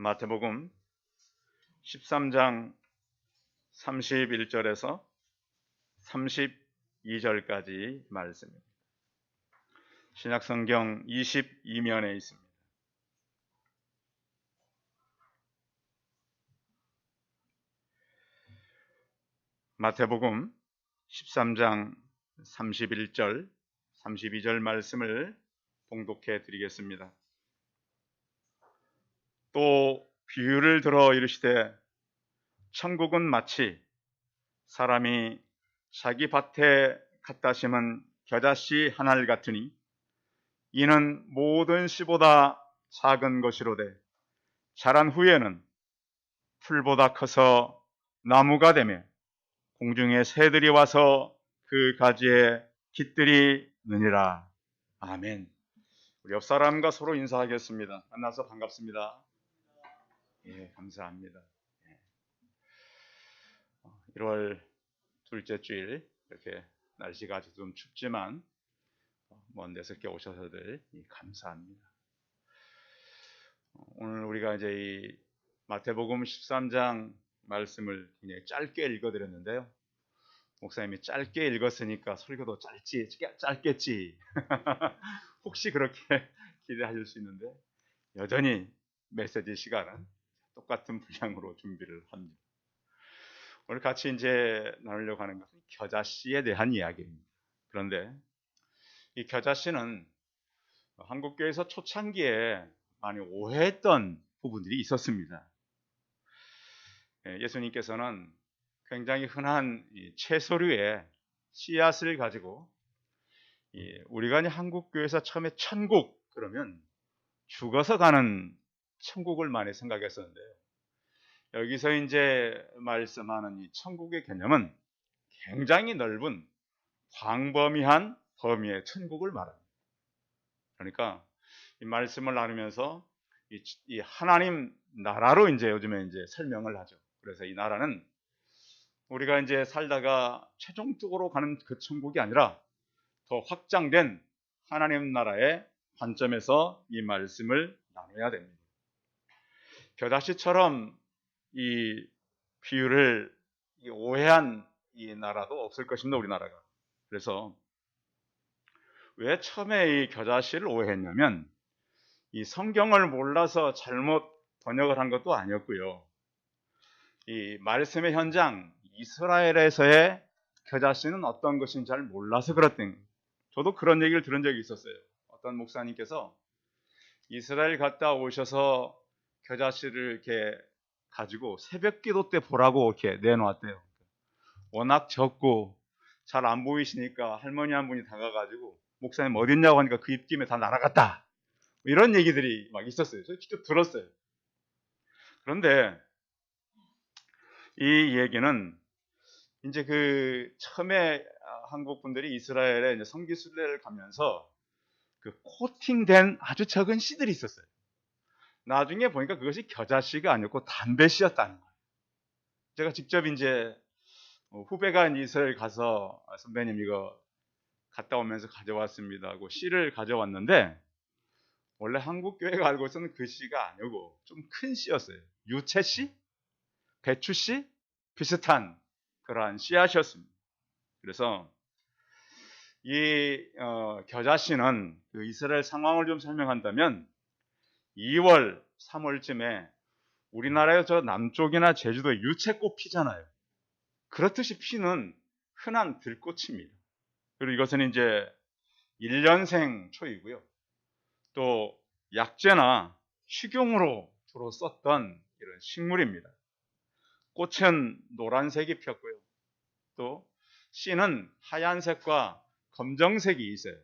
마태복음 13장 31절에서 32절까지 말씀입니다. 신약성경 22면에 있습니다. 마태복음 13장 31절, 32절 말씀을 봉독해 드리겠습니다. 또 비유를 들어 이르시되 천국은 마치 사람이 자기 밭에 갖다 심은 겨자씨 한 알 같으니 이는 모든 씨보다 작은 것이로되 자란 후에는 풀보다 커서 나무가 되며 공중의 새들이 와서 그 가지에 깃들이느니라. 아멘. 우리 옆 사람과 서로 인사하겠습니다. 만나서 반갑습니다. 예, 감사합니다. 1월 둘째 주일 이렇게 날씨가 아직 좀 춥지만 먼 데서 이렇게 오셔서들 감사합니다. 오늘 우리가 이제 이 마태복음 13장 말씀을 굉장히 짧게 읽어드렸는데요. 목사님이 짧게 읽었으니까 설교도 짧겠지 혹시 그렇게 기대하실 수 있는데 여전히 메시지 시간은 똑같은 분량으로 준비를 합니다. 오늘 같이 이제 나누려고 하는 것은 겨자씨에 대한 이야기입니다. 그런데 이 겨자씨는 한국교회에서 초창기에 많이 오해했던 부분들이 있었습니다. 예수님께서는 굉장히 흔한 채소류의 씨앗을 가지고 우리가 한국교회에서 처음에 천국 그러면 죽어서 가는 천국을 많이 생각했었는데요. 여기서 이제 말씀하는 이 천국의 개념은 굉장히 넓은 광범위한 범위의 천국을 말합니다. 그러니까 이 말씀을 나누면서 이 하나님 나라로 이제 요즘에 이제 설명을 하죠. 그래서 이 나라는 우리가 이제 살다가 최종적으로 가는 그 천국이 아니라 더 확장된 하나님 나라의 관점에서 이 말씀을 나눠야 됩니다. 겨자씨처럼 이 비유를 오해한 이 나라도 없을 것입니다. 우리나라가. 그래서 왜 처음에 이 겨자씨를 오해했냐면 이 성경을 몰라서 잘못 번역을 한 것도 아니었고요. 이 말씀의 현장 이스라엘에서의 겨자씨는 어떤 것인지 잘 몰라서 그랬던 거예요. 저도 그런 얘기를 들은 적이 있었어요. 어떤 목사님께서 이스라엘 갔다 오셔서 겨자씨를 이렇게 가지고 새벽 기도 때 보라고 이렇게 내놓았대요. 워낙 적고 잘 안 보이시니까 할머니 한 분이 다가가지고 목사님 어디 있냐고 하니까 그 입김에 다 날아갔다. 이런 얘기들이 막 있었어요. 저 직접 들었어요. 그런데 이 얘기는 이제 그 처음에 한국 분들이 이스라엘에 이제 성지 순례를 가면서 그 코팅된 아주 적은 씨들이 있었어요. 나중에 보니까 그것이 겨자씨가 아니었고 담배씨였다는 거예요. 제가 직접 이제 후배가 이스라엘 가서 선배님 이거 갔다 오면서 가져왔습니다 하고 씨를 가져왔는데 원래 한국 교회가 알고 있었는 그 씨가 아니고 좀 큰 씨였어요. 유채씨, 배추씨 비슷한 그러한 씨앗이었습니다. 그래서 이 겨자씨는 그 이스라엘 상황을 좀 설명한다면 2월, 3월쯤에 우리나라의 저 남쪽이나 제주도에 유채꽃 피잖아요. 그렇듯이 피는 흔한 들꽃입니다. 그리고 이것은 이제 1년생 초이고요. 또 약재나 식용으로 주로 썼던 이런 식물입니다. 꽃은 노란색이 폈고요. 또 씨는 하얀색과 검정색이 있어요.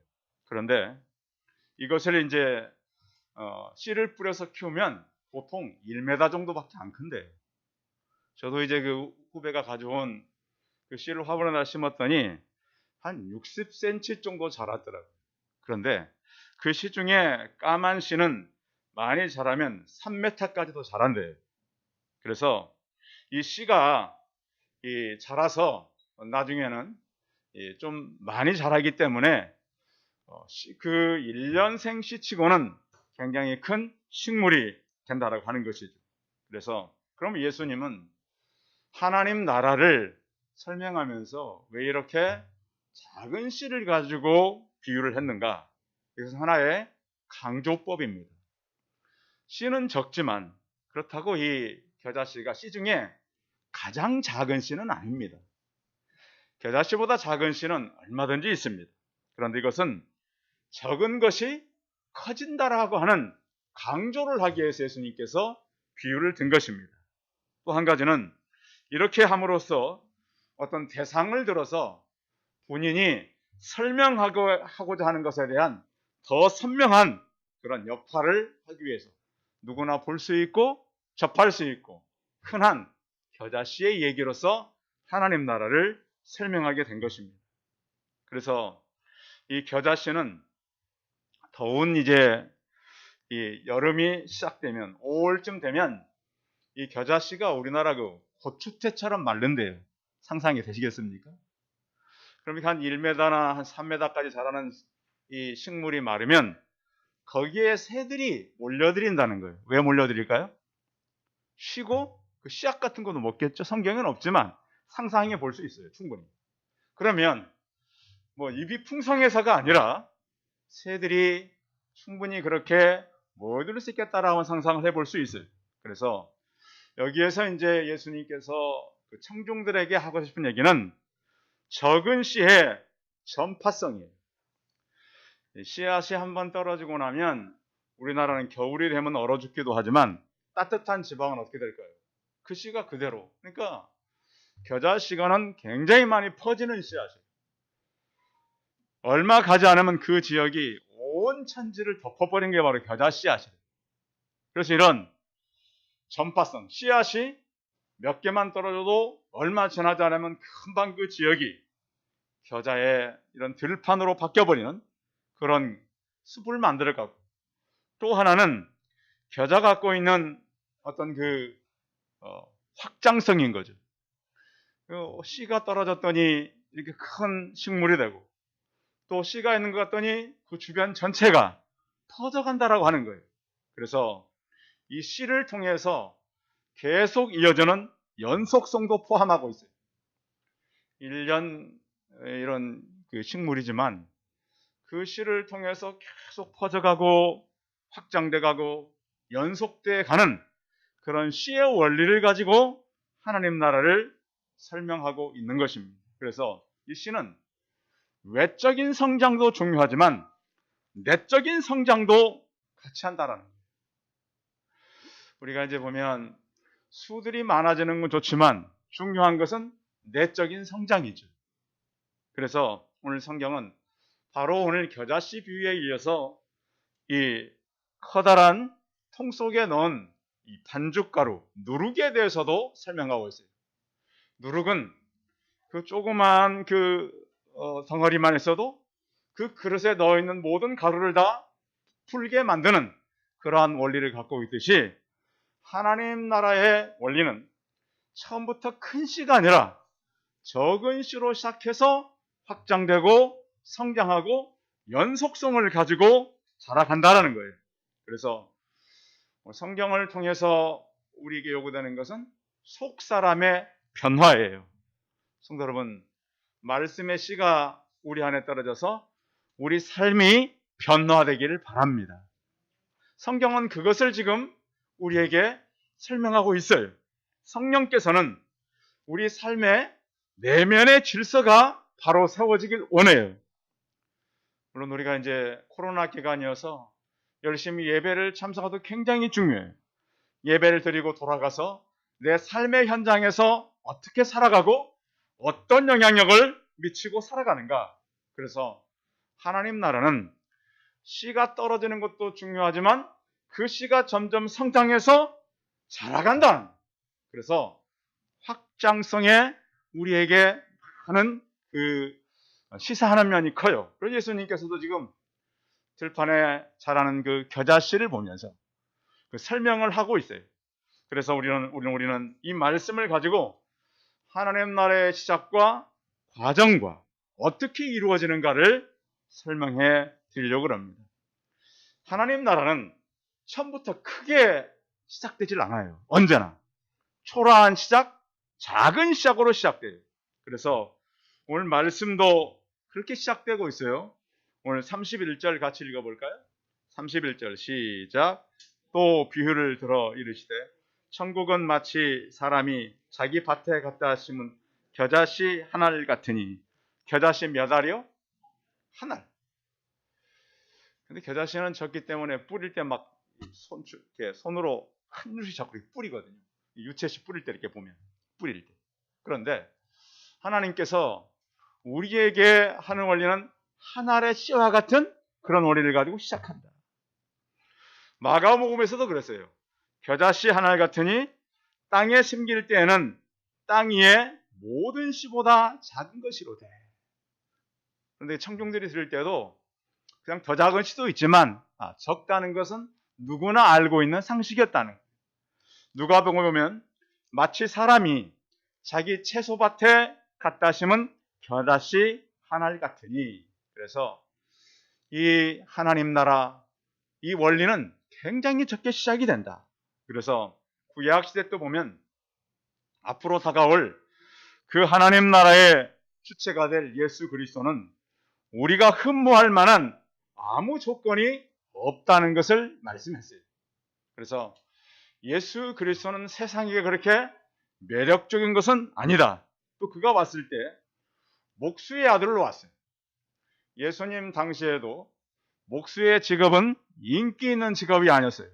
그런데 이것을 이제 씨를 뿌려서 키우면 보통 1m 정도밖에 안 큰데요. 저도 이제 그 후배가 가져온 그 씨를 화분에다 심었더니 한 60cm 정도 자랐더라고요. 그런데 그 씨 중에 까만 씨는 많이 자라면 3m까지도 자란대요. 그래서 이 씨가 자라서 나중에는 좀 많이 자라기 때문에 그 1년생 씨치고는 굉장히 큰 식물이 된다라고 하는 것이죠. 그래서 그럼 예수님은 하나님 나라를 설명하면서 왜 이렇게 작은 씨를 가지고 비유를 했는가? 이것은 하나의 강조법입니다. 씨는 적지만 그렇다고 이 겨자씨가 씨 중에 가장 작은 씨는 아닙니다. 겨자씨보다 작은 씨는 얼마든지 있습니다. 그런데 이것은 적은 것이 커진다라고 하는 강조를 하기 위해서 예수님께서 비유를 든 것입니다. 또 한 가지는 이렇게 함으로써 어떤 대상을 들어서 본인이 설명하고자 하는 것에 대한 더 선명한 그런 역할을 하기 위해서 누구나 볼 수 있고 접할 수 있고 흔한 겨자씨의 얘기로서 하나님 나라를 설명하게 된 것입니다. 그래서 이 겨자씨는 더운 이제 이 여름이 시작되면 5월쯤 되면 이 겨자씨가 우리나라 그 고추대처럼 마른대요. 상상이 되시겠습니까? 그러면 한 1m나 한 3m까지 자라는 이 식물이 마르면 거기에 새들이 몰려들인다는 거예요. 왜 몰려들일까요? 쉬고 그 씨앗 같은 것도 먹겠죠. 성경에는 없지만 상상해 볼 수 있어요. 충분히. 그러면 뭐 입이 풍성해서가 아니라 새들이 충분히 그렇게 모여들 수 있겠다라고 상상을 해볼 수 있어요. 그래서 여기에서 이제 예수님께서 그 청중들에게 하고 싶은 얘기는 적은 씨의 전파성이에요. 씨앗이 한번 떨어지고 나면 우리나라는 겨울이 되면 얼어 죽기도 하지만 따뜻한 지방은 어떻게 될까요? 그 씨가 그대로. 그러니까 겨자씨가는 굉장히 많이 퍼지는 씨앗이에요. 얼마 가지 않으면 그 지역이 온 천지를 덮어버린 게 바로 겨자씨앗이에요. 그래서 이런 전파성, 씨앗이 몇 개만 떨어져도 얼마 지나지 않으면 금방 그 지역이 겨자의 이런 들판으로 바뀌어버리는 그런 숲을 만들어가고, 또 하나는 겨자 갖고 있는 어떤 그 확장성인 거죠. 씨가 떨어졌더니 이렇게 큰 식물이 되고, 또 씨가 있는 것 같더니 그 주변 전체가 퍼져간다라고 하는 거예요. 그래서 이 씨를 통해서 계속 이어지는 연속성도 포함하고 있어요. 1년 이런 그 식물이지만 그 씨를 통해서 계속 퍼져가고 확장돼가고 연속돼 가는 그런 씨의 원리를 가지고 하나님 나라를 설명하고 있는 것입니다. 그래서 이 씨는 외적인 성장도 중요하지만 내적인 성장도 같이 한다라는 거예요. 우리가 이제 보면 수들이 많아지는 건 좋지만 중요한 것은 내적인 성장이죠. 그래서 오늘 성경은 바로 오늘 겨자씨 비유에 이어서 이 커다란 통 속에 넣은 이 반죽가루, 누룩에 대해서도 설명하고 있어요. 누룩은 그 조그만 그 덩어리만 있어도 그 그릇에 넣어 있는 모든 가루를 다 풀게 만드는 그러한 원리를 갖고 있듯이 하나님 나라의 원리는 처음부터 큰 씨가 아니라 적은 씨로 시작해서 확장되고 성장하고 연속성을 가지고 자라간다는 거예요. 그래서 성경을 통해서 우리에게 요구되는 것은 속 사람의 변화예요. 성도 여러분, 말씀의 씨가 우리 안에 떨어져서 우리 삶이 변화되기를 바랍니다. 성경은 그것을 지금 우리에게 설명하고 있어요. 성령께서는 우리 삶의 내면의 질서가 바로 세워지길 원해요. 물론 우리가 이제 코로나 기간이어서 열심히 예배를 참석하도 굉장히 중요해요. 예배를 드리고 돌아가서 내 삶의 현장에서 어떻게 살아가고 어떤 영향력을 미치고 살아가는가. 그래서 하나님 나라는 씨가 떨어지는 것도 중요하지만 그 씨가 점점 성장해서 자라간다. 그래서 확장성에 우리에게 하는 그 시사하는 면이 커요. 그래서 예수님께서도 지금 들판에 자라는 그 겨자씨를 보면서 그 설명을 하고 있어요. 그래서 우리는 이 말씀을 가지고 하나님 나라의 시작과 과정과 어떻게 이루어지는가를 설명해 드리려고 합니다. 하나님 나라는 처음부터 크게 시작되질 않아요. 언제나 초라한 시작, 작은 시작으로 시작돼요. 그래서 오늘 말씀도 그렇게 시작되고 있어요. 오늘 31절 같이 읽어볼까요? 31절 시작. 또 비유를 들어 이르시되 천국은 마치 사람이 자기 밭에 갖다 심은 겨자씨 한 알 같으니. 겨자씨 몇 알이요? 한 알. 근데 겨자씨는 적기 때문에 뿌릴 때 막 손으로 한 줄씩 잡고 뿌리거든요. 유채씨 뿌릴 때 이렇게 보면 뿌릴 때. 그런데 하나님께서 우리에게 하는 원리는 한 알의 씨와 같은 그런 원리를 가지고 시작한다. 마가복음에서도 그랬어요. 겨자씨 한 알 같으니 땅에 심길 때에는 땅 위에 모든 씨보다 작은 것이로되. 그런데 청중들이 들을 때도 그냥 더 작은 씨도 있지만 적다는 것은 누구나 알고 있는 상식이었다는 거예요. 누가복음에 보면 마치 사람이 자기 채소밭에 갖다 심은 겨자씨 한 알 같으니. 그래서 이 하나님 나라 이 원리는 굉장히 적게 시작이 된다. 그래서 구약 시대 때 보면 앞으로 다가올 그 하나님 나라의 주체가 될 예수 그리스도는 우리가 흠모할 만한 아무 조건이 없다는 것을 말씀했어요. 그래서 예수 그리스도는 세상에 그렇게 매력적인 것은 아니다. 또 그가 왔을 때 목수의 아들로 왔어요. 예수님 당시에도 목수의 직업은 인기 있는 직업이 아니었어요.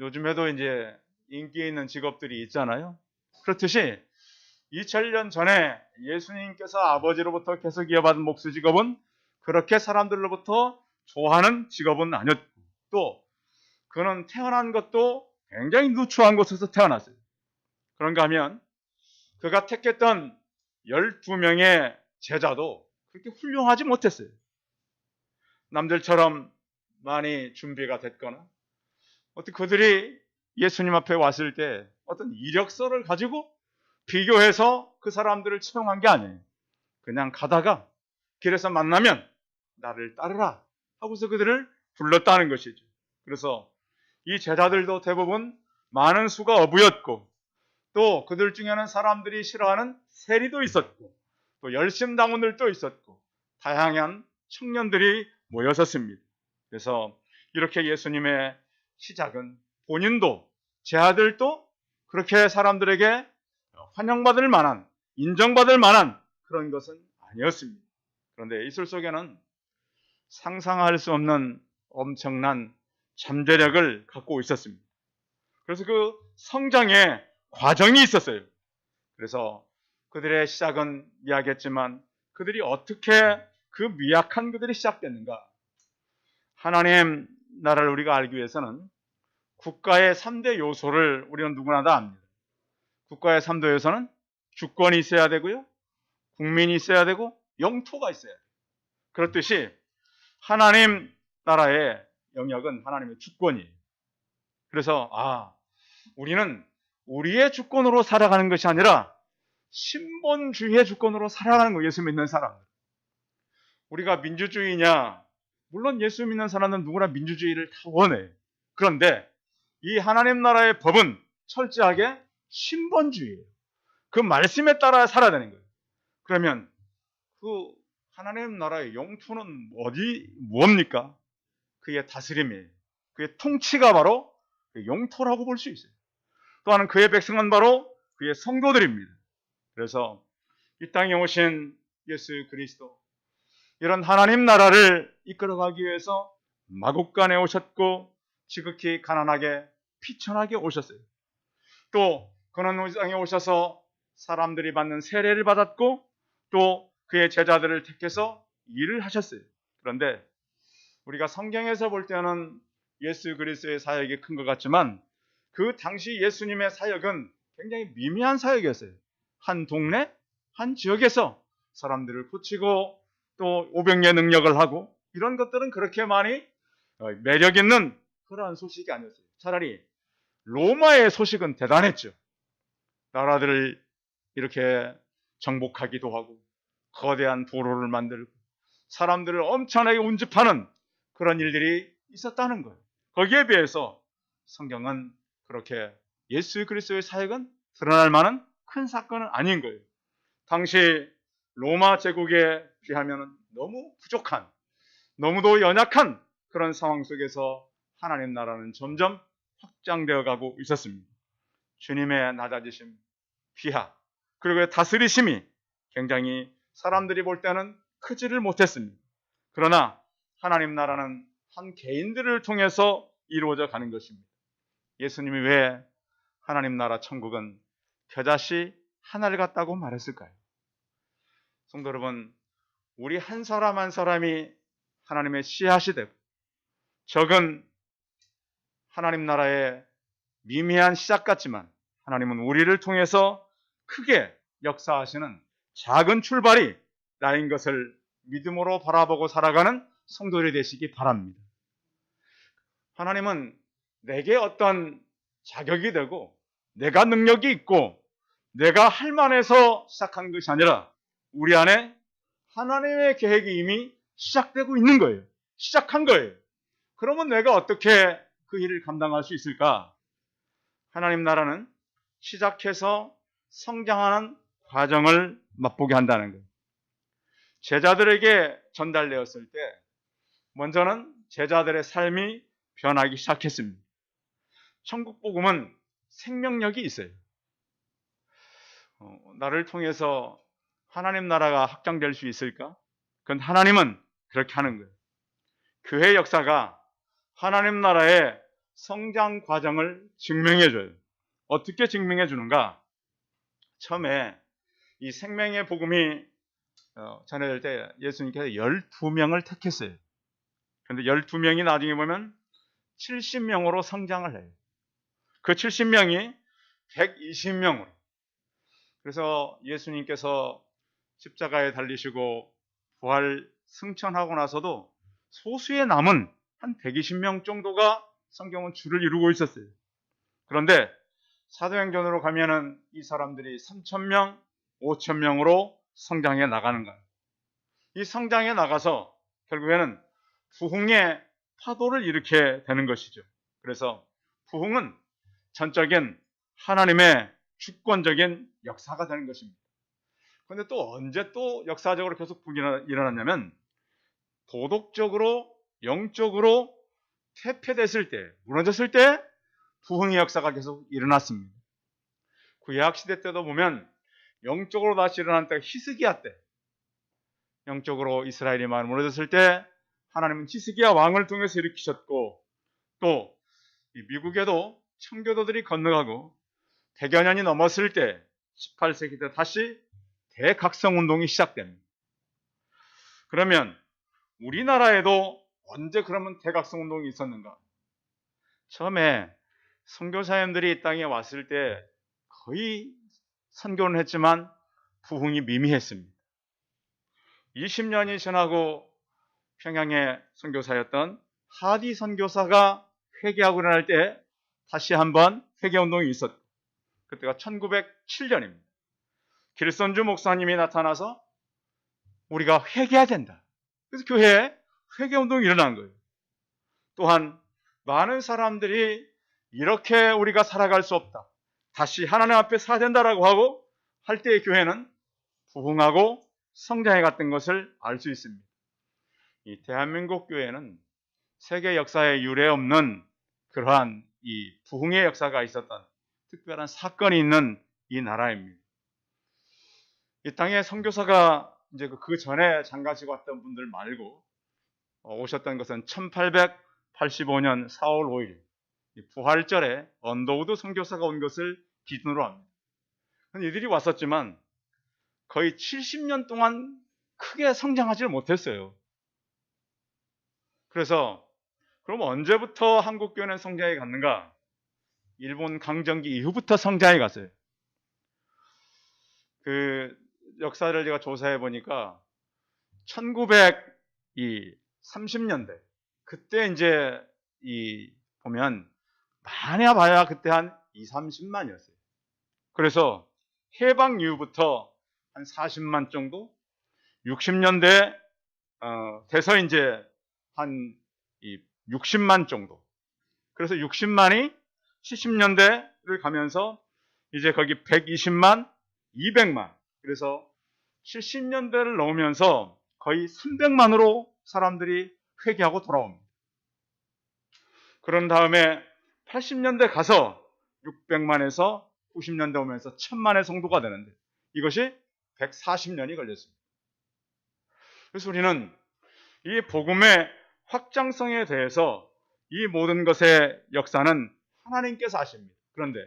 요즘에도 이제 인기 있는 직업들이 있잖아요. 그렇듯이 2000년 전에 예수님께서 아버지로부터 계속 이어받은 목수 직업은 그렇게 사람들로부터 좋아하는 직업은 아니었고, 또 그는 태어난 것도 굉장히 누추한 곳에서 태어났어요. 그런가 하면 그가 택했던 12명의 제자도 그렇게 훌륭하지 못했어요. 남들처럼 많이 준비가 됐거나 어떻게 그들이 예수님 앞에 왔을 때 어떤 이력서를 가지고 비교해서 그 사람들을 채용한 게 아니에요. 그냥 가다가 길에서 만나면 나를 따르라 하고서 그들을 불렀다는 것이죠. 그래서 이 제자들도 대부분 많은 수가 어부였고, 또 그들 중에는 사람들이 싫어하는 세리도 있었고, 또 열심당원들도 있었고, 다양한 청년들이 모였었습니다. 그래서 이렇게 예수님의 시작은 본인도 제 아들도 그렇게 사람들에게 환영받을 만한, 인정받을 만한 그런 것은 아니었습니다. 그런데 이슬 속에는 상상할 수 없는 엄청난 잠재력을 갖고 있었습니다. 그래서 그 성장의 과정이 있었어요. 그래서 그들의 시작은 미약했지만 그들이 어떻게 그 미약한 그들이 시작됐는가? 하나님 나라를 우리가 알기 위해서는 국가의 3대 요소를 우리는 누구나 다 압니다. 국가의 3대 요소는 주권이 있어야 되고요, 국민이 있어야 되고, 영토가 있어야 돼요. 그렇듯이 하나님 나라의 영역은 하나님의 주권이에요. 그래서 우리는 우리의 주권으로 살아가는 것이 아니라 신본주의의 주권으로 살아가는 거예요. 예수 믿는 사람들. 우리가 민주주의냐? 물론 예수 믿는 사람은 누구나 민주주의를 다 원해요. 그런데 이 하나님 나라의 법은 철저하게 신본주의예요. 그 말씀에 따라 살아야 되는 거예요. 그러면 그 하나님 나라의 영토는 뭡니까? 그의 다스림이에요. 그의 통치가 바로 그 영토라고 볼 수 있어요. 또한 그의 백성은 바로 그의 성도들입니다. 그래서 이 땅에 오신 예수 그리스도, 이런 하나님 나라를 이끌어가기 위해서 마국간에 오셨고 지극히 가난하게 피천하게 오셨어요. 또 그는 이 땅에 오셔서 사람들이 받는 세례를 받았고, 또 그의 제자들을 택해서 일을 하셨어요. 그런데 우리가 성경에서 볼 때는 예수 그리스도의 사역이 큰 것 같지만 그 당시 예수님의 사역은 굉장히 미미한 사역이었어요. 한 동네, 한 지역에서 사람들을 고치고 또 오병이의 능력을 하고, 이런 것들은 그렇게 많이 매력 있는 그러한 소식이 아니었어요. 차라리 로마의 소식은 대단했죠. 나라들을 이렇게 정복하기도 하고 거대한 도로를 만들고 사람들을 엄청나게 운집하는 그런 일들이 있었다는 거예요. 거기에 비해서 성경은 그렇게 예수 그리스도의 사역은 드러날 만한 큰 사건은 아닌 거예요. 당시 로마 제국에 비하면 너무 부족한, 너무도 연약한 그런 상황 속에서 하나님 나라는 점점 확장되어 가고 있었습니다. 주님의 낮아지심, 비하, 그리고 다스리심이 굉장히 사람들이 볼 때는 크지를 못했습니다. 그러나 하나님 나라는 한 개인들을 통해서 이루어져 가는 것입니다. 예수님이 왜 하나님 나라 천국은 겨자씨 하나를 같다고 말했을까요? 성도 여러분, 우리 한 사람 한 사람이 하나님의 씨앗이 되고 적은 하나님 나라의 미미한 시작 같지만 하나님은 우리를 통해서 크게 역사하시는 작은 출발이 나인 것을 믿음으로 바라보고 살아가는 성도들이 되시기 바랍니다. 하나님은 내게 어떤 자격이 되고 내가 능력이 있고 내가 할 만해서 시작한 것이 아니라 우리 안에 하나님의 계획이 이미 시작되고 있는 거예요. 시작한 거예요. 그러면 내가 어떻게 그 일을 감당할 수 있을까? 하나님 나라는 시작해서 성장하는 과정을 맛보게 한다는 거예요. 제자들에게 전달되었을 때 먼저는 제자들의 삶이 변하기 시작했습니다. 천국 복음은 생명력이 있어요. 나를 통해서 하나님 나라가 확장될 수 있을까? 그건 하나님은 그렇게 하는 거예요. 교회 역사가 하나님 나라의 성장 과정을 증명해줘요. 어떻게 증명해 주는가? 처음에 이 생명의 복음이 전해질 때 예수님께서 12명을 택했어요. 그런데 12명이 나중에 보면 70명으로 성장을 해요. 그 70명이 120명으로. 그래서 예수님께서 십자가에 달리시고 부활 승천하고 나서도 소수의 남은 한 120명 정도가 성경은 줄을 이루고 있었어요. 그런데 사도행전으로 가면은 이 사람들이 3,000명, 5,000명으로 성장해 나가는 거예요. 이 성장해 나가서 결국에는 부흥의 파도를 일으키게 되는 것이죠. 그래서 부흥은 전적인 하나님의 주권적인 역사가 되는 것입니다. 그런데 또 언제 또 역사적으로 계속 부흥이 일어났냐면 도덕적으로, 영적으로 퇴폐됐을 때, 무너졌을 때 부흥의 역사가 계속 일어났습니다. 구약시대 때도 보면 영적으로 다시 일어난 때가 히스기야 때, 영적으로 이스라엘이 많이 무너졌을 때 하나님은 히스기야 왕을 통해서 일으키셨고, 또 미국에도 청교도들이 건너가고 100여 년이 넘었을 때 18세기 때 다시 대각성운동이 시작됩니다. 그러면 우리나라에도 언제 그러면 대각성운동이 있었는가? 처음에 선교사님들이 이 땅에 왔을 때 거의 선교는 했지만 부흥이 미미했습니다. 20년이 지나고 평양의 선교사였던 하디 선교사가 회개하고 일어날 때 다시 한번 회개운동이 있었고, 그때가 1907년입니다. 길선주 목사님이 나타나서 우리가 회개해야 된다. 그래서 교회에 회개운동이 일어난 거예요. 또한 많은 사람들이 이렇게 우리가 살아갈 수 없다, 다시 하나님 앞에 서야 된다라고 하고 할 때의 교회는 부흥하고 성장해 갔던 것을 알 수 있습니다. 이 대한민국 교회는 세계 역사에 유례 없는 그러한 이 부흥의 역사가 있었던 특별한 사건이 있는 이 나라입니다. 이 땅에 선교사가 이제 그 전에 장가지고 왔던 분들 말고 오셨던 것은 1885년 4월 5일 부활절에 언더우드 선교사가 온 것을 기준으로 합니다. 이들이 왔었지만 거의 70년 동안 크게 성장하지 못했어요. 그래서 그럼 언제부터 한국교회는 성장해 갔는가? 일본 강점기 이후부터 성장해 갔어요. 그 역사를 제가 조사해 보니까 1930년대 그때 이제 보면 많아야 봐야 그때 한 2, 30만이었어요. 그래서 해방 이후부터 한 40만 정도, 60년대 돼서 이제 한 60만 정도. 그래서 60만이 70년대를 가면서 이제 거기 120만, 200만. 그래서 70년대를 넘으면서 거의 300만으로 사람들이 회개하고 돌아옵니다. 그런 다음에 80년대 가서 600만에서 90년대 오면서 1000만의 성도가 되는데 이것이 140년이 걸렸습니다. 그래서 우리는 이 복음의 확장성에 대해서 이 모든 것의 역사는 하나님께서 하십니다. 그런데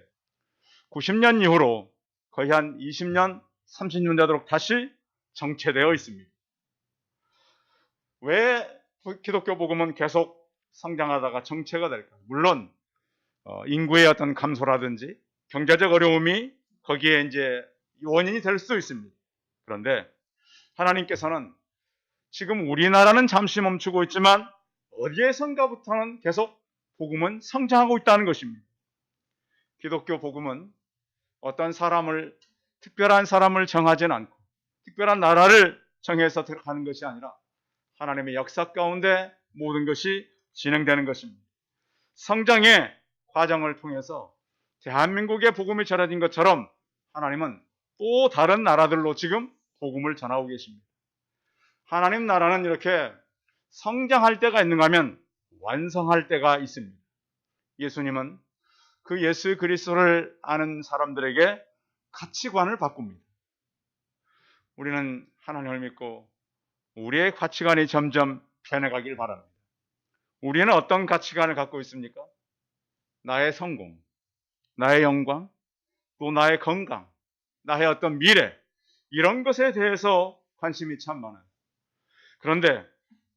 90년 이후로 거의 한 20년, 30년 되도록 다시 정체되어 있습니다. 왜 기독교 복음은 계속 성장하다가 정체가 될까? 물론 인구의 어떤 감소라든지 경제적 어려움이 거기에 이제 원인이 될 수 있습니다. 그런데 하나님께서는 지금 우리나라는 잠시 멈추고 있지만 어디에선가부터는 계속 복음은 성장하고 있다는 것입니다. 기독교 복음은 어떤 사람을, 특별한 사람을 정하진 않고 특별한 나라를 정해서 들어가는 것이 아니라 하나님의 역사 가운데 모든 것이 진행되는 것입니다. 성장의 과정을 통해서 대한민국의 복음이 전해진 것처럼 하나님은 또 다른 나라들로 지금 복음을 전하고 계십니다. 하나님 나라는 이렇게 성장할 때가 있는가 하면 완성할 때가 있습니다. 예수님은 그 예수 그리스도를 아는 사람들에게 가치관을 바꿉니다. 우리는 하나님을 믿고 우리의 가치관이 점점 변해가길 바랍니다. 우리는 어떤 가치관을 갖고 있습니까? 나의 성공, 나의 영광, 또 나의 건강, 나의 어떤 미래, 이런 것에 대해서 관심이 참 많아요. 그런데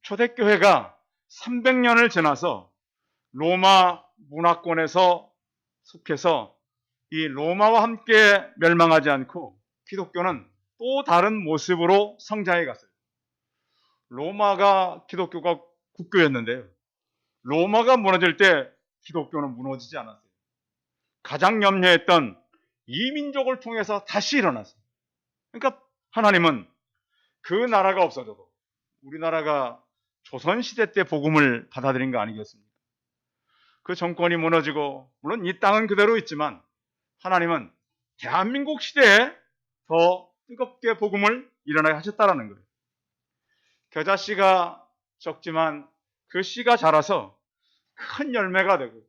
초대교회가 300년을 지나서 로마 문화권에서 속해서 이 로마와 함께 멸망하지 않고 기독교는 또 다른 모습으로 성장해 갔어요. 로마가 기독교가 국교였는데요. 로마가 무너질 때 기독교는 무너지지 않았어요. 가장 염려했던 이민족을 통해서 다시 일어났어요. 그러니까 하나님은 그 나라가 없어져도 우리나라가 조선시대 때 복음을 받아들인 거 아니겠습니까? 그 정권이 무너지고 물론 이 땅은 그대로 있지만 하나님은 대한민국 시대에 더 뜨겁게 복음을 일어나게 하셨다라는 거예요. 겨자씨가 적지만 그 씨가 자라서 큰 열매가 되고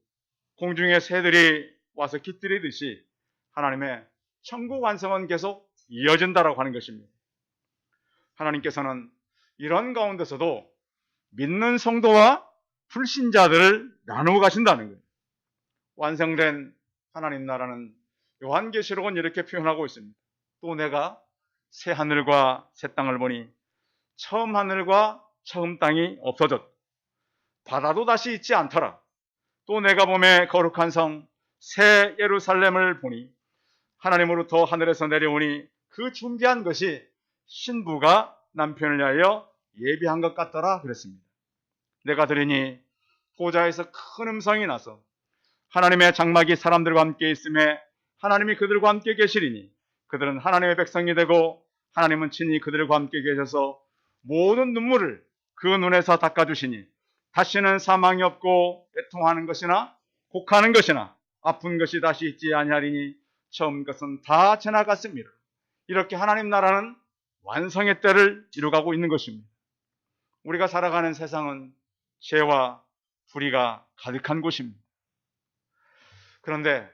공중의 새들이 와서 깃들이듯이 하나님의 천국 완성은 계속 이어진다라고 하는 것입니다. 하나님께서는 이런 가운데서도 믿는 성도와 불신자들을 나누어 가신다는 거예요. 완성된 하나님 나라는 요한계시록은 이렇게 표현하고 있습니다. 또 내가 새 하늘과 새 땅을 보니 처음 하늘과 처음 땅이 없어졌다. 바다도 다시 있지 않더라. 또 내가 보매 거룩한 성 새 예루살렘을 보니 하나님으로부터 하늘에서 내려오니 그 준비한 것이 신부가 남편을 위하여 예비한 것 같더라 그랬습니다. 내가 들으니 보좌에서 큰 음성이 나서 하나님의 장막이 사람들과 함께 있음에 하나님이 그들과 함께 계시리니 그들은 하나님의 백성이 되고 하나님은 친히 그들과 함께 계셔서 모든 눈물을 그 눈에서 닦아주시니 다시는 사망이 없고 애통하는 것이나 곡하는 것이나 아픈 것이 다시 있지 아니하리니 처음 것은 다 지나갔습니다. 이렇게 하나님 나라는 완성의 때를 이루어가고 있는 것입니다. 우리가 살아가는 세상은 죄와 불의가 가득한 곳입니다. 그런데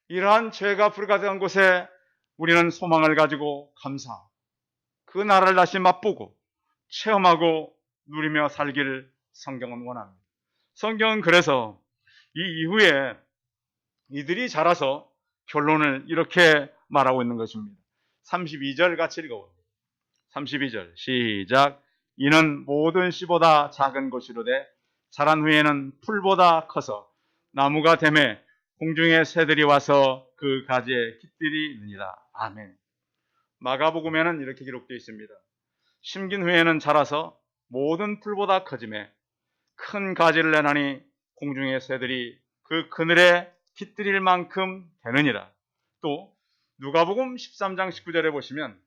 이러한 죄가 불의가 된 곳에 우리는 소망을 가지고 감사, 그 나라를 다시 맛보고 체험하고 누리며 살기를 성경은 원합니다. 성경은 그래서 이 이후에 이들이 자라서 결론을 이렇게 말하고 있는 것입니다. 32절 같이 읽어봅니다. 32절 시작. 이는 모든 씨보다 작은 것이로되 자란 후에는 풀보다 커서 나무가 되매 공중의 새들이 와서 그 가지에 깃들이느니라. 아멘. 마가복음에는 이렇게 기록되어 있습니다. 심긴 후에는 자라서 모든 풀보다 커지매 큰 가지를 내나니 공중의 새들이 그 그늘에 깃들일 만큼 되느니라. 또 누가복음 13장 19절에 보시면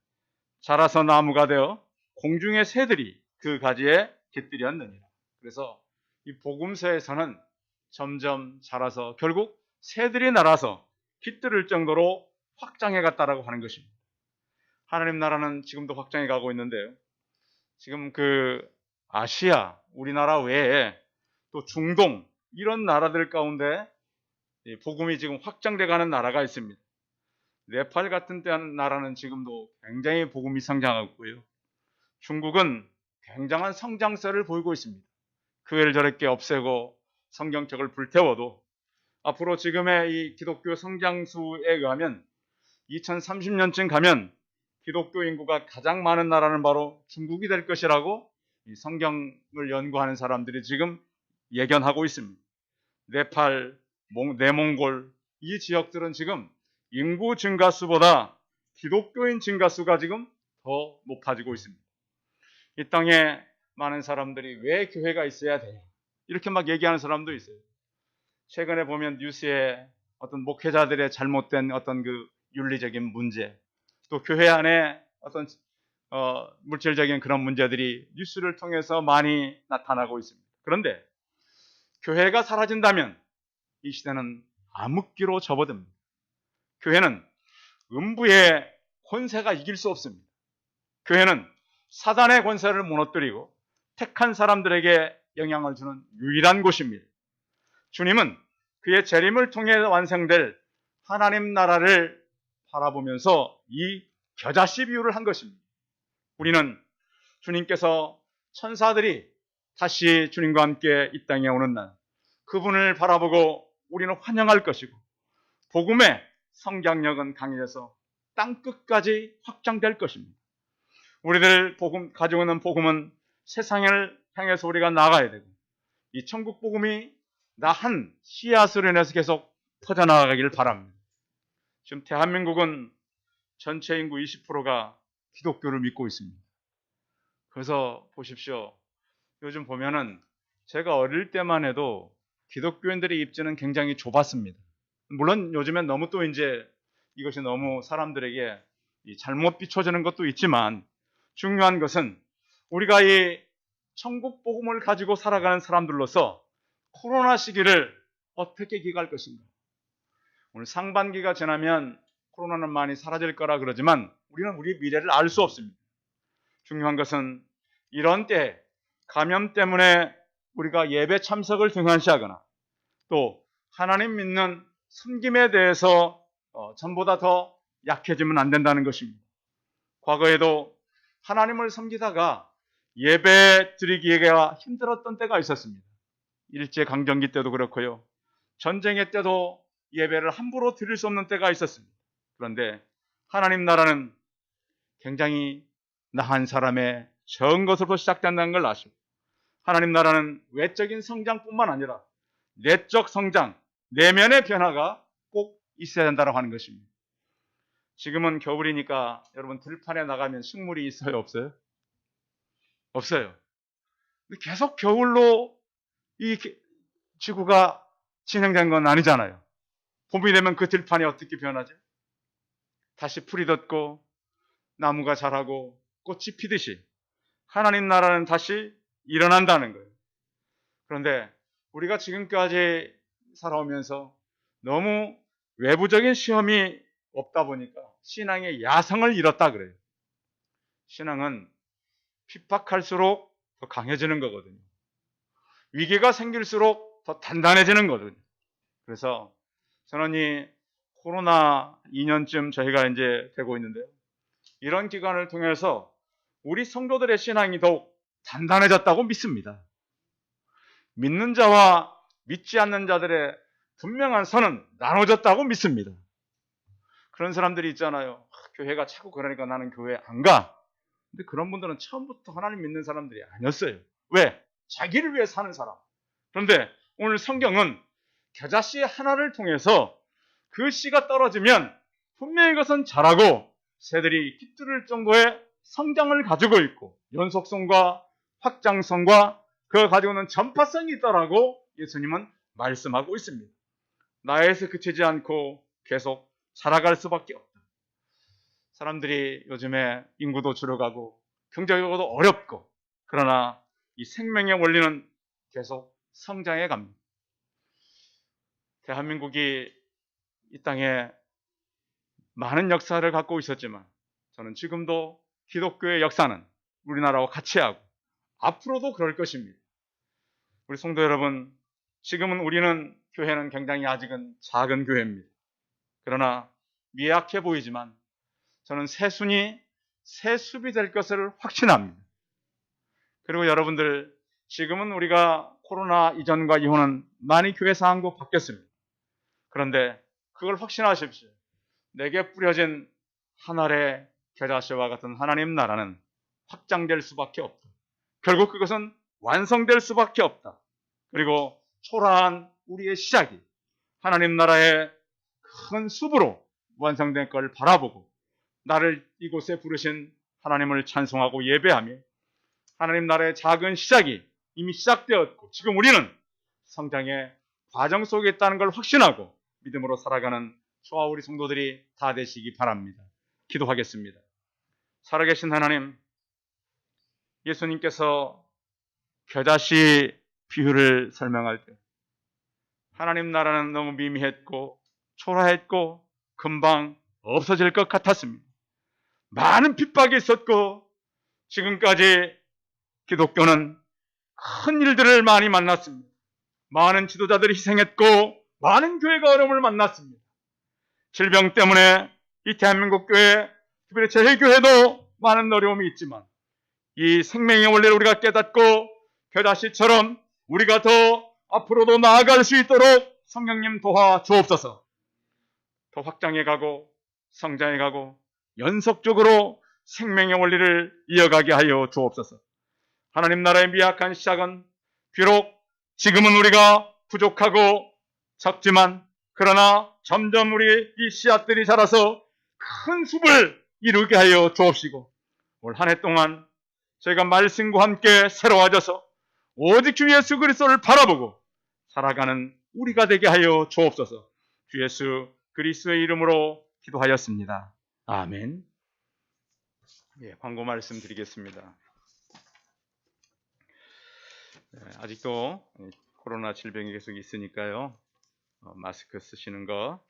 자라서 나무가 되어 공중의 새들이 그 가지에 깃들였느니라. 그래서 이 복음서에서는 점점 자라서 결국 새들이 날아서 깃들을 정도로 확장해 갔다라고 하는 것입니다. 하나님 나라는 지금도 확장해 가고 있는데요. 지금 그 아시아, 우리나라 외에 또 중동 이런 나라들 가운데 복음이 지금 확장돼 가는 나라가 있습니다. 네팔 같은 나라는 지금도 굉장히 복음이 성장하고 있고요. 중국은 굉장한 성장세를 보이고 있습니다. 교회를 저렇게 없애고 성경책을 불태워도 앞으로 지금의 이 기독교 성장수에 의하면 2030년쯤 가면 기독교 인구가 가장 많은 나라는 바로 중국이 될 것이라고 이 성경을 연구하는 사람들이 지금 예견하고 있습니다. 네팔, 내몽골 이 지역들은 지금 인구 증가수보다 기독교인 증가수가 지금 더 높아지고 있습니다. 이 땅에 많은 사람들이 왜 교회가 있어야 돼? 이렇게 막 얘기하는 사람도 있어요. 최근에 보면 뉴스에 어떤 목회자들의 잘못된 어떤 그 윤리적인 문제, 또 교회 안에 어떤 물질적인 그런 문제들이 뉴스를 통해서 많이 나타나고 있습니다. 그런데 교회가 사라진다면 이 시대는 암흑기로 접어듭니다. 교회는 음부의 권세가 이길 수 없습니다. 교회는 사단의 권세를 무너뜨리고 택한 사람들에게 영향을 주는 유일한 곳입니다. 주님은 그의 재림을 통해 완성될 하나님 나라를 바라보면서 이 겨자씨 비유를 한 것입니다. 우리는 주님께서 천사들이 다시 주님과 함께 이 땅에 오는 날 그분을 바라보고 우리는 환영할 것이고 복음의 성장력은 강해져서 땅끝까지 확장될 것입니다. 우리들 복음 가지고 있는 복음은 세상을 향해서 우리가 나가야 되고 이 천국 복음이 나 한 씨앗으로 인해서 계속 퍼져나가길 바랍니다. 지금 대한민국은 전체 인구 20%가 기독교를 믿고 있습니다. 그래서 보십시오. 요즘 보면은 제가 어릴 때만 해도 기독교인들의 입지는 굉장히 좁았습니다. 물론 요즘엔 너무 또 이제 이것이 너무 사람들에게 잘못 비춰지는 것도 있지만 중요한 것은 우리가 이 천국 복음을 가지고 살아가는 사람들로서 코로나 시기를 어떻게 기갈 것인가. 오늘 상반기가 지나면 코로나는 많이 사라질 거라 그러지만 우리는 우리 미래를 알 수 없습니다. 중요한 것은 이런 때 감염 때문에 우리가 예배 참석을 등한시하거나 또 하나님 믿는 섬김에 대해서 전보다 더 약해지면 안 된다는 것입니다. 과거에도 하나님을 섬기다가 예배 드리기가 힘들었던 때가 있었습니다. 일제강점기 때도 그렇고요. 전쟁의 때도 예배를 함부로 드릴 수 없는 때가 있었습니다. 그런데 하나님 나라는 굉장히 나한 사람의 적은 것으로 시작된다는 걸 아십니다. 하나님 나라는 외적인 성장뿐만 아니라 내적 성장, 내면의 변화가 꼭 있어야 된다고 하는 것입니다. 지금은 겨울이니까 여러분 들판에 나가면 식물이 있어요? 없어요? 없어요. 계속 겨울로 이 지구가 진행된 건 아니잖아요. 봄이 되면 그 들판이 어떻게 변하죠? 다시 풀이 돋고 나무가 자라고 꽃이 피듯이 하나님 나라는 다시 일어난다는 거예요. 그런데 우리가 지금까지 살아오면서 너무 외부적인 시험이 없다 보니까 신앙의 야성을 잃었다 그래요. 신앙은 핍박할수록 더 강해지는 거거든요. 위기가 생길수록 더 단단해지는 거거든요. 그래서 저는 이 코로나 2년쯤 저희가 이제 되고 있는데요. 이런 기간을 통해서 우리 성도들의 신앙이 더욱 단단해졌다고 믿습니다. 믿는 자와 믿지 않는 자들의 분명한 선은 나눠졌다고 믿습니다. 그런 사람들이 있잖아요. 교회가 자꾸 그러니까 나는 교회 안 가. 근데 그런 분들은 처음부터 하나님 믿는 사람들이 아니었어요. 왜? 자기를 위해 사는 사람. 그런데 오늘 성경은 겨자씨 하나를 통해서 그 씨가 떨어지면 분명히 그것은 자라고 새들이 깃들을 정도의 성장을 가지고 있고 연속성과 확장성과 그가 가지고 있는 전파성이 있다라고 예수님은 말씀하고 있습니다. 나에서 그치지 않고 계속 살아갈 수밖에 없다. 사람들이 요즘에 인구도 줄어가고 경제적으로도 어렵고 그러나 이 생명의 원리는 계속 성장해 갑니다. 대한민국이 이 땅에 많은 역사를 갖고 있었지만 저는 지금도 기독교의 역사는 우리나라와 같이 하고 앞으로도 그럴 것입니다. 우리 성도 여러분, 지금은 우리는 교회는 굉장히 아직은 작은 교회입니다. 그러나 미약해 보이지만 저는 새순이 새숲이 될 것을 확신합니다. 그리고 여러분들, 지금은 우리가 코로나 이전과 이후는 많이 교회 상황도 바뀌었습니다. 그런데 그걸 확신하십시오. 내게 뿌려진 한 알의 겨자씨와 같은 하나님 나라는 확장될 수밖에 없다. 결국 그것은 완성될 수밖에 없다. 그리고 초라한 우리의 시작이 하나님 나라의 큰 숲으로 완성된 걸 바라보고 나를 이곳에 부르신 하나님을 찬송하고 예배하며 하나님 나라의 작은 시작이 이미 시작되었고 지금 우리는 성장의 과정 속에 있다는 걸 확신하고 믿음으로 살아가는 저와 우리 성도들이 다 되시기 바랍니다. 기도하겠습니다. 살아계신 하나님, 예수님께서 겨자씨 비유를 설명할 때 하나님 나라는 너무 미미했고 초라했고 금방 없어질 것 같았습니다. 많은 핍박이 있었고 지금까지 기독교는 큰 일들을 많이 만났습니다. 많은 지도자들이 희생했고 많은 교회가 어려움을 만났습니다. 질병 때문에 이 대한민국 교회, 특별히 제일교회도 많은 어려움이 있지만 이 생명의 원리를 우리가 깨닫고 겨자씨처럼 우리가 더 앞으로도 나아갈 수 있도록 성령님 도와 주옵소서. 더 확장해 가고 성장해 가고 연속적으로 생명의 원리를 이어가게 하여 주옵소서. 하나님 나라의 미약한 시작은 비록 지금은 우리가 부족하고 작지만 그러나 점점 우리 이 씨앗들이 자라서 큰 숲을 이루게 하여 주옵시고 올 한 해 동안 저희가 말씀과 함께 새로워져서 오직 주 예수 그리스도를 바라보고 살아가는 우리가 되게 하여 주옵소서. 주 예수 그리스도의 이름으로 기도하였습니다. 아멘. 예, 광고 말씀드리겠습니다. 아직도 코로나 질병이 계속 있으니까요. 마스크 쓰시는 거,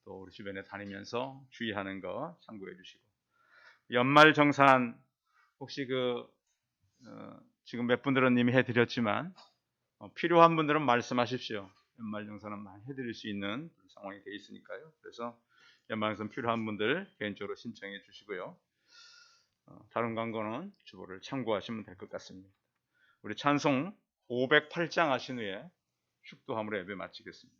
또 우리 주변에 다니면서 주의하는 거 참고해 주시고, 연말 정산 혹시 지금 몇 분들은 이미 해드렸지만 필요한 분들은 말씀하십시오. 연말 정산은 많이 해드릴 수 있는 상황이 되어 있으니까요. 그래서 연말 정산 필요한 분들 개인적으로 신청해 주시고요. 다른 광고는 주보를 참고하시면 될 것 같습니다. 우리 찬송 508장 하신 후에 축도함으로 예배 마치겠습니다.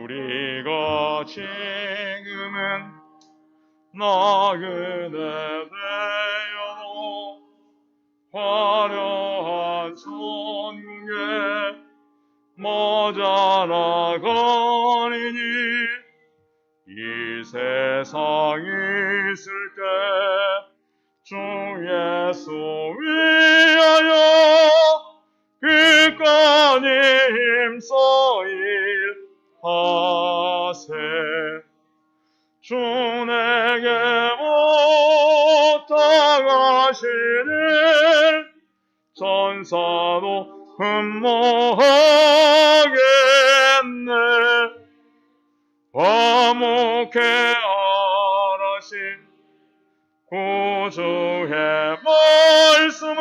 우리가 지금은 나그네 되어도 화려한 천국에 모자라거니니 이 세상이 있을 때 주 예수 위하여 끝까지 힘써 일하세. 주 내게 부탁하시는 전사도 흠모하겠네. 화목해 하라신 구주의 말씀을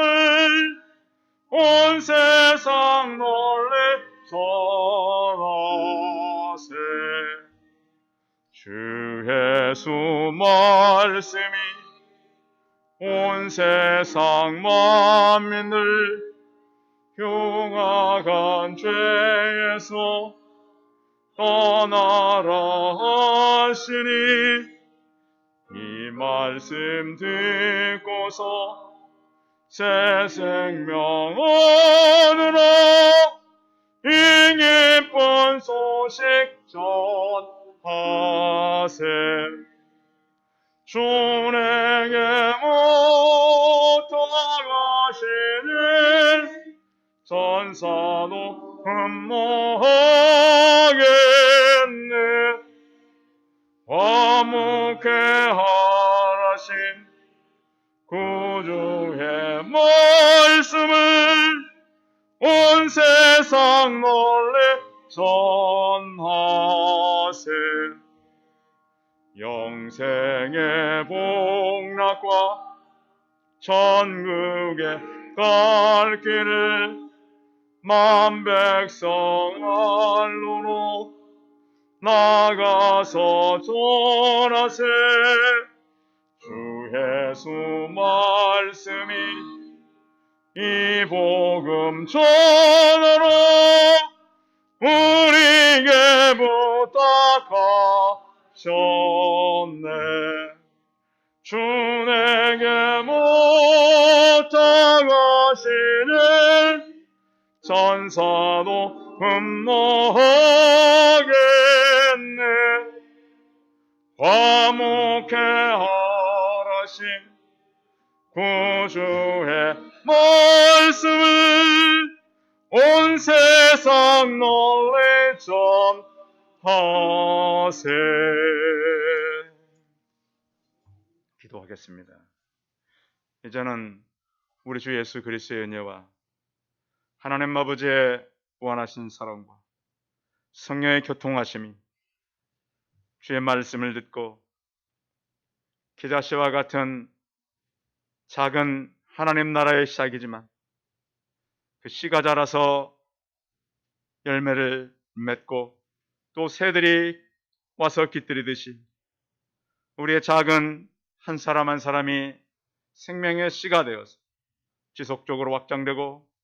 온 세상 놀래 전하세. 주 예수 말씀이 온 세상 만민을 흉악한 죄에서 떠나라 하시니 이 말씀 듣고서 새 생명 얻으라. 이 기쁜 소식 전하세. 주 내게 부탁하시는 전사도 흠모하겠네. 화목해 하라신 구주의 말씀을 온 세상 놀래 전하세. 영생의 복락과 천국에 갈 길을 만백성 알로로 나가서 전하세. 주 예수 말씀이 이 복음 전하러 우리에게 부탁하셨네. 주 내게 부탁하시는 전사도 흠모하겠네. 화목해 하라신 구주의 말씀을 온 세상 놀래 전하세. 기도하겠습니다. 이제는 우리 주 예수 그리스도의 은혜와 하나님 아버지의 무한하신 사랑과 성령의 교통하심이 주의 말씀을 듣고 기자씨와 같은 작은 하나님 나라의 시작이지만 그 씨가 자라서 열매를 맺고 또 새들이 와서 깃들이듯이 우리의 작은 한 사람 한 사람이 생명의 씨가 되어서 지속적으로 확장되고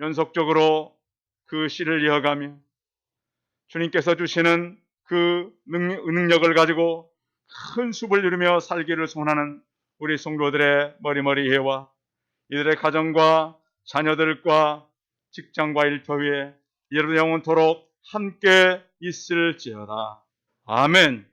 연속적으로 그 씨를 이어가며 주님께서 주시는 그 능력을 가지고 큰 숲을 이루며 살기를 소원하는 우리 성도들의 머리머리 예와 이들의 가정과 자녀들과 직장과 일터 위에 이르 영원토록 함께 있을지어다. 아멘.